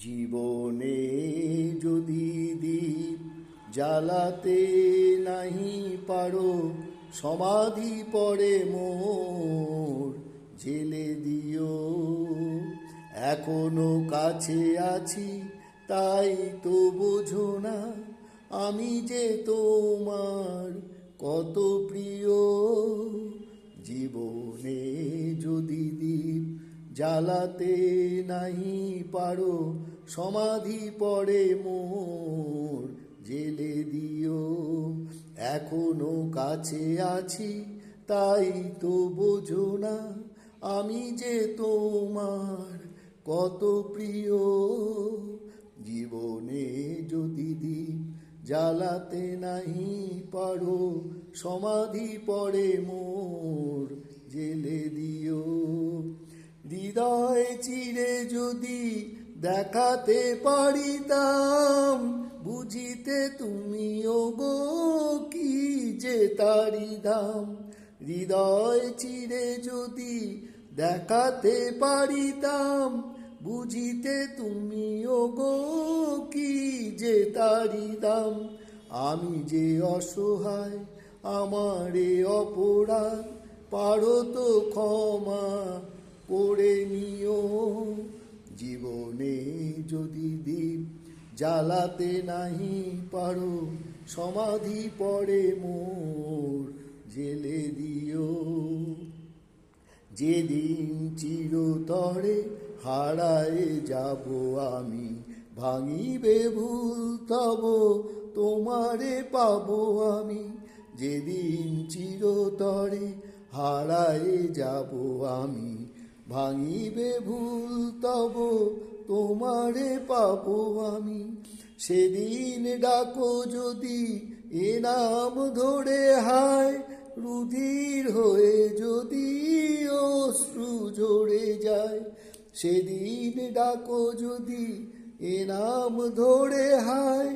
জীবনে যদি দীপ জ্বালাতে নাহি পারো, সমাধি পড়ে মোর জেলে দিও। এখনো কাছে আছি তাই তো বোঝো না, আমি যে তোমার কত প্রিয়। জীবনে যদি দীপ জ্বালাতে নাহি পারো, সমাধি পড়ে মোর জেলে দিও। এখনো কাছে আছি তাই তো বোঝো না, আমি যে তোমার কত প্রিয়। জীবনে যদি দীপ জ্বালাতে নাহি পারো, সমাধি পড়ে মোর জেলে দিও। হৃদয় চিরে যদি দেখাতে পারিতাম, বুঝিতে তুমিও গো কি যে তারি দাম। হৃদয় চিরে যদি দেখাতে পারিতাম, বুঝিতে তুমিও গো কি যে তারি দাম। আমি যে অসহায় আমারে অপরাধ, পারো তো ক্ষমা করে নিও। জীবনে যদি দীপ জ্বালাতে নাহি পারো, সমাধি পড়ে মোর জেলে দিও। যেদিন চিরতরে হারায় যাব আমি, ভাঙিবে ভুল তব তোমারে পাবো আমি। যেদিন চিরতরে হারায় যাব আমি, ভাঙিবে ভুল তব তোমারে পাবো আমি। সেদিন ডাকো যদি এ নাম ধরে হায়, রুধির হয়ে যদি অশ্রু ঝরে যায়। সেদিন ডাকো যদি এ নাম ধরে হায়,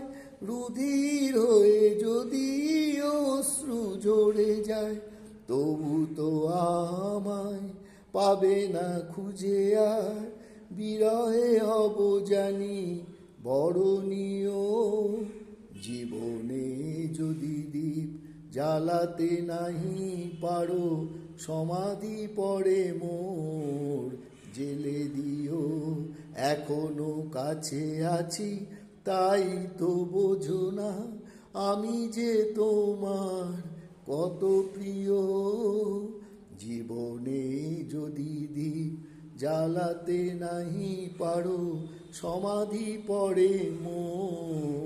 রুধির হয়ে যদি অশ্রু ঝরে যায়। তবু তো আমায় পাবে না খুঁজে আর, বিরহে হব জানি বরণীয়। জীবনে যদি দীপ জ্বালাতে নাহি পারো, সমাধি পড়ে মোর জেলে দিও। এখনো কাছে আছি তাই তো বোঝো না, আমি যে তোমার কত প্রিয়। জীবনে যদি দীপ জ্বালাতে নাহি পারো, সমাধি পড়ে মোর